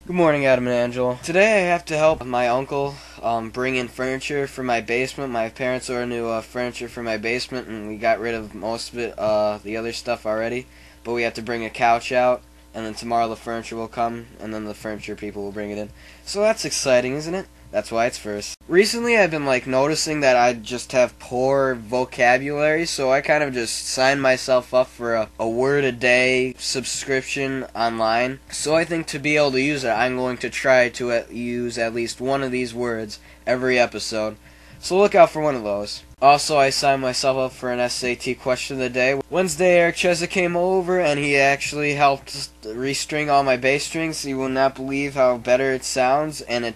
Good morning, Adam and Angela. Today I have to help my uncle bring in furniture for my basement. My parents ordered new furniture for my basement, and we got rid of most of it, the other stuff already. But we have to bring a couch out, and then tomorrow the furniture will come, and then the furniture people will bring it in. So that's exciting, isn't it? That's why it's first. Recently I've been noticing that I just have poor vocabulary, so I kind of just signed myself up for a word a day subscription online. So I think to be able to use it, I'm going to try to use at least one of these words every episode. So look out for one of those. Also, I signed myself up for an SAT question of the day. Wednesday, Eric Chesa came over, and he actually helped restring all my bass strings. You will not believe how better it sounds, and it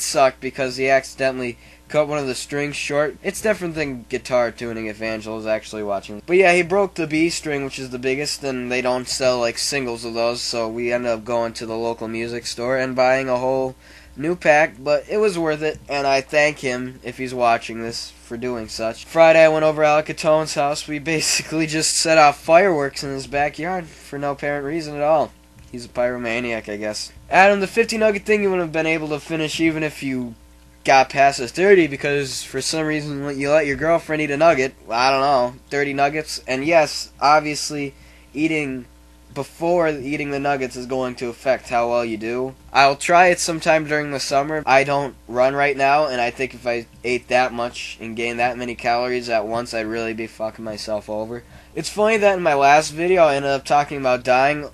sucked because he accidentally cut one of the strings short. It's different than guitar tuning if Angela's actually watching. But yeah, he broke the B string, which is the biggest, and they don't sell singles of those, so we ended up going to the local music store and buying a whole new pack, but it was worth it, and I thank him, if he's watching this, for doing such. Friday I went over to Alec Catone's house. We basically just set off fireworks in his backyard for no apparent reason at all. He's a pyromaniac, I guess. Adam, the 50 nugget thing you wouldn't have been able to finish even if you got past the 30, because for some reason you let your girlfriend eat a nugget. I don't know, 30 nuggets. And yes, obviously, eating before eating the nuggets is going to affect how well you do. I'll try it sometime during the summer. I don't run right now, and I think if I ate that much and gained that many calories at once, I'd really be fucking myself over. It's funny that in my last video I ended up talking about dying.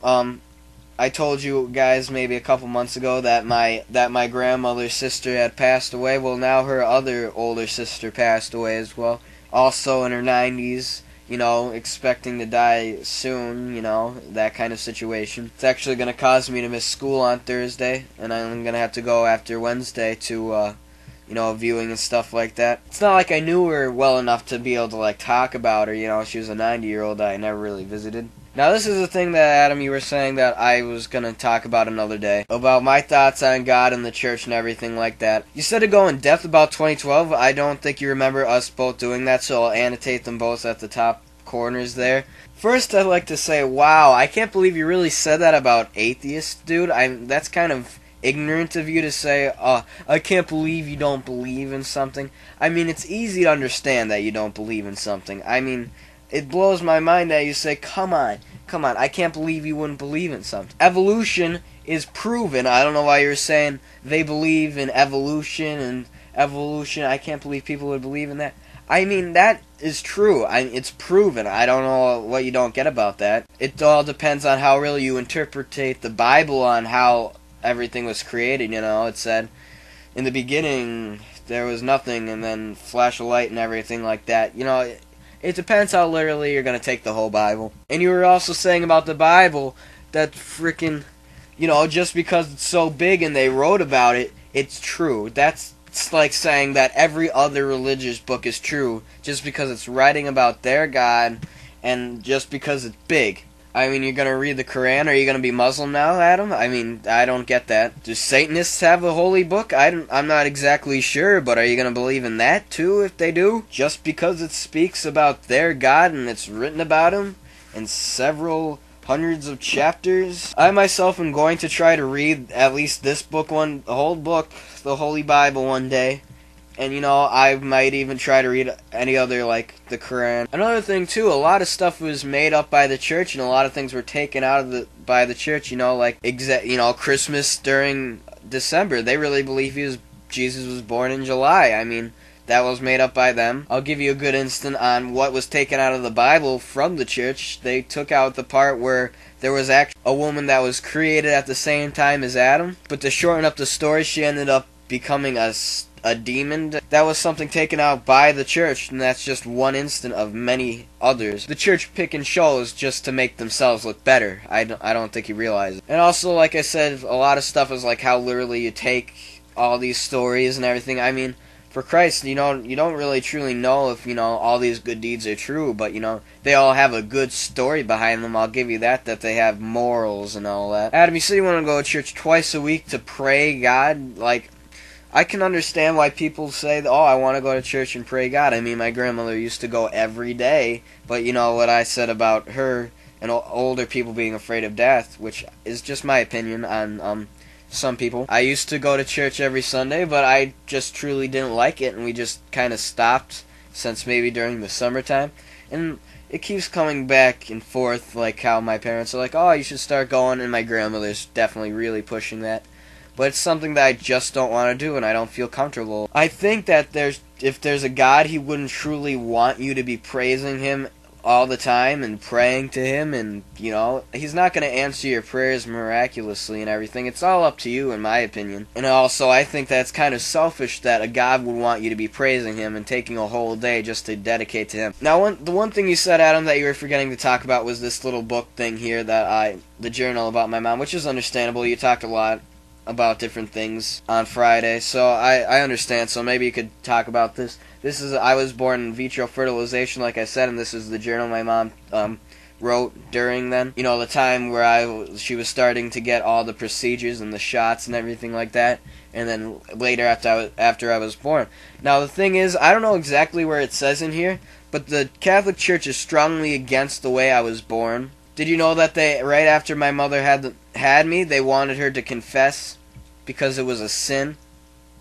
I told you guys maybe a couple months ago that my grandmother's sister had passed away. Well, now her other older sister passed away as well. Also in her 90s, expecting to die soon, that kind of situation. It's actually going to cause me to miss school on Thursday, and I'm going to have to go after Wednesday to, viewing and stuff like that. It's not like I knew her well enough to be able to, talk about her, she was a 90-year-old that I never really visited. Now, this is the thing that, Adam, you were saying that I was going to talk about another day. About my thoughts on God and the church and everything like that. You said to go in depth about 2012. I don't think you remember us both doing that, so I'll annotate them both at the top corners there. First, I'd like to say, wow, I can't believe you really said that about atheists, dude. That's kind of ignorant of you to say, I can't believe you don't believe in something. I mean, it's easy to understand that you don't believe in something. I mean, it blows my mind that you say, come on, I can't believe you wouldn't believe in something. Evolution is proven. I don't know why you're saying they believe in evolution and evolution. I can't believe people would believe in that. I mean, that is true. It's proven. I don't know what you don't get about that. It all depends on how really you interpretate the Bible on how everything was created, It said, in the beginning, there was nothing, and then flash of light and everything like that. It depends how literally you're going to take the whole Bible. And you were also saying about the Bible that frickin', just because it's so big and they wrote about it, it's true. It's like saying that every other religious book is true just because it's writing about their God and just because it's big. I mean, you're going to read the Quran? Are you going to be Muslim now, Adam? I mean, I don't get that. Do Satanists have a holy book? I'm not exactly sure, but are you going to believe in that, too, if they do? Just because it speaks about their God and it's written about him in several hundreds of chapters? I myself am going to try to read at least this book, the whole book, the Holy Bible, one day. And, I might even try to read any other, like the Quran. Another thing, too, a lot of stuff was made up by the church, and a lot of things were taken out of by the church, Christmas during December. They really believe Jesus was born in July. I mean, that was made up by them. I'll give you a good instant on what was taken out of the Bible from the church. They took out the part where there was actually a woman that was created at the same time as Adam. But to shorten up the story, she ended up becoming a demon. That was something taken out by the church, and that's just one instant of many others. The church pick and shows just to make themselves look better. I don't think you realize it. And also, like I said, a lot of stuff is like how literally you take all these stories and everything. I mean, for Christ, you don't really truly know if, all these good deeds are true, but, they all have a good story behind them. I'll give you that they have morals and all that. Adam, you said you want to go to church twice a week to pray God, I can understand why people say, I want to go to church and pray God. I mean, my grandmother used to go every day, but what I said about her and older people being afraid of death, which is just my opinion on some people. I used to go to church every Sunday, but I just truly didn't like it, and we just kind of stopped since maybe during the summertime. And it keeps coming back and forth, like how my parents are like, oh, you should start going, and my grandmother's definitely really pushing that. But it's something that I just don't want to do, and I don't feel comfortable. I think that if there's a God, He wouldn't truly want you to be praising Him all the time and praying to Him, and, you know, He's not going to answer your prayers miraculously and everything. It's all up to you, in my opinion. And also, I think that's kind of selfish that a God would want you to be praising Him and taking a whole day just to dedicate to Him. Now, the one thing you said, Adam, that you were forgetting to talk about was this little book thing here the journal about my mom, which is understandable. You talked a lot about different things on Friday, so I understand. So maybe you could talk about this. This is I was born in vitro fertilization, like I said, and this is the journal my mom wrote during then. You know, the time where she was starting to get all the procedures and the shots and everything like that, and then later after I was born. Now the thing is, I don't know exactly where it says in here, but the Catholic Church is strongly against the way I was born. Did you know that right after my mother had me, they wanted her to confess because it was a sin?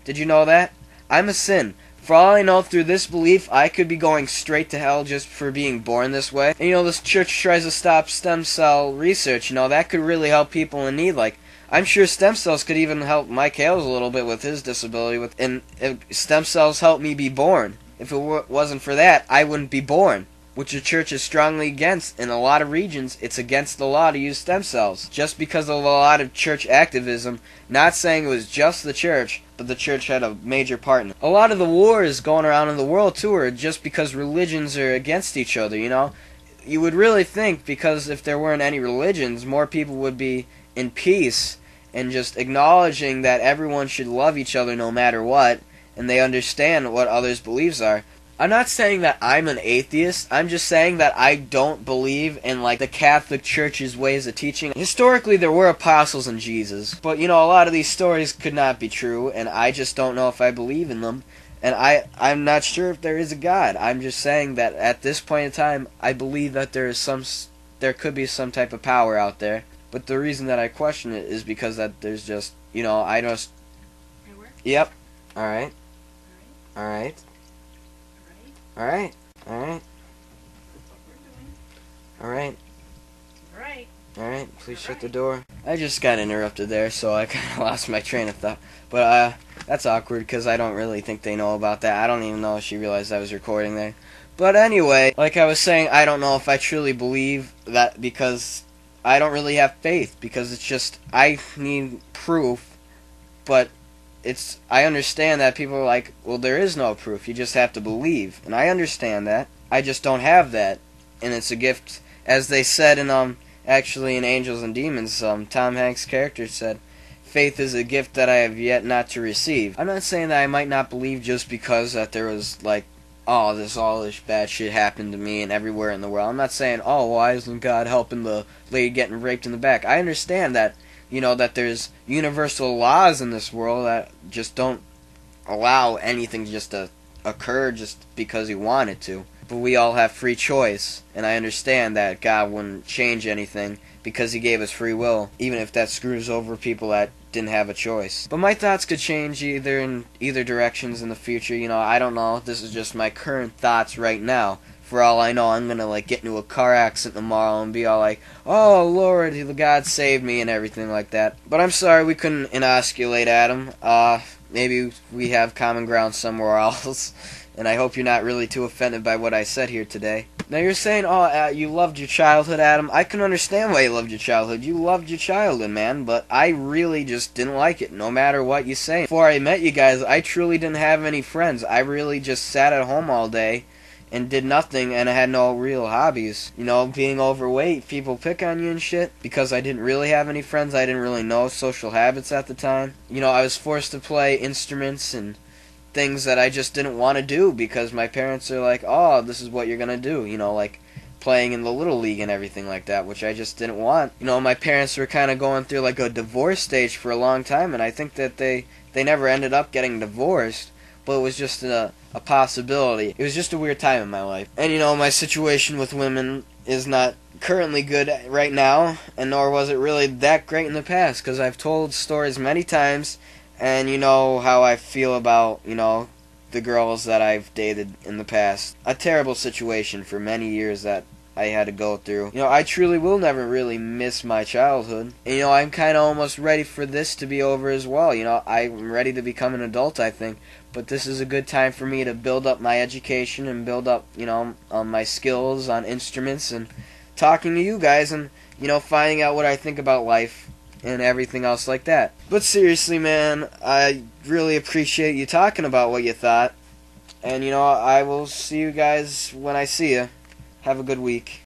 Did you know that? I'm a sin. For all I know, through this belief, I could be going straight to hell just for being born this way. And, you know, this church tries to stop stem cell research. You know, that could really help people in need. Like, I'm sure stem cells could even help Mike Hales a little bit with his disability. And if stem cells help me be born. If it wasn't for that, I wouldn't be born, which the church is strongly against. In a lot of regions, it's against the law to use stem cells, just because of a lot of church activism. Not saying it was just the church, but the church had a major part in it. A lot of the wars going around in the world, too, are just because religions are against each other, you know? You would really think, because if there weren't any religions, more people would be in peace and just acknowledging that everyone should love each other no matter what, and they understand what others' beliefs are. I'm not saying that I'm an atheist. I'm just saying that I don't believe in, like, the Catholic Church's ways of teaching. Historically, there were apostles in Jesus, but, you know, a lot of these stories could not be true, and I just don't know if I believe in them. And I'm not sure if there is a God. I'm just saying that at this point in time, I believe that there could be some type of power out there. But the reason that I question it is because that there's just, you know, I just... Yep. Alright. Alright. Alright. Alright. Alright. Alright. Alright, please shut the door. I just got interrupted there, so I kind of lost my train of thought. But, that's awkward, because I don't really think they know about that. I don't even know if she realized I was recording there. But anyway, like I was saying, I don't know if I truly believe that, because I don't really have faith, because it's just, I need proof, but I understand that people are like, well, there is no proof, you just have to believe. And I understand that. I just don't have that. And it's a gift, as they said in, actually in Angels and Demons, Tom Hanks' character said, faith is a gift that I have yet not to receive. I'm not saying that I might not believe just because that there was, like, all this bad shit happened to me and everywhere in the world. I'm not saying, oh, why isn't God helping the lady getting raped in the back? I understand that, you know, that there's universal laws in this world that just don't allow anything just to occur just because he wanted to. But we all have free choice, and I understand that God wouldn't change anything because he gave us free will, even if that screws over people that didn't have a choice. But my thoughts could change in either directions in the future. You know, I don't know. This is just my current thoughts right now. For all I know, I'm gonna, like, get into a car accident tomorrow and be all like, oh, Lord, God saved me and everything like that. But I'm sorry we couldn't inosculate Adam. Maybe we have common ground somewhere else. And I hope you're not really too offended by what I said here today. Now you're saying, oh, you loved your childhood, Adam. I can understand why you loved your childhood. You loved your childhood, man. But I really just didn't like it, no matter what you say. Before I met you guys, I truly didn't have any friends. I really just sat at home all day and did nothing, and I had no real hobbies. You know, being overweight, people pick on you and shit. Because I didn't really have any friends, I didn't really know social habits at the time. You know, I was forced to play instruments and things that I just didn't want to do because my parents are like, oh, this is what you're going to do, you know, like playing in the Little League and everything like that, which I just didn't want. You know, my parents were kind of going through like a divorce stage for a long time, and I think that they never ended up getting divorced, but it was just a possibility. It was just a weird time in my life. And, you know, my situation with women is not currently good right now, and nor was it really that great in the past, because I've told stories many times, and you know how I feel about, the girls that I've dated in the past. A terrible situation for many years that I had to go through. I truly will never really miss my childhood. And, I'm kind of almost ready for this to be over as well. I'm ready to become an adult, I think. But this is a good time for me to build up my education and build up, my skills on instruments and talking to you guys and, finding out what I think about life and everything else like that. But seriously, man, I really appreciate you talking about what you thought. And, I will see you guys when I see you. Have a good week.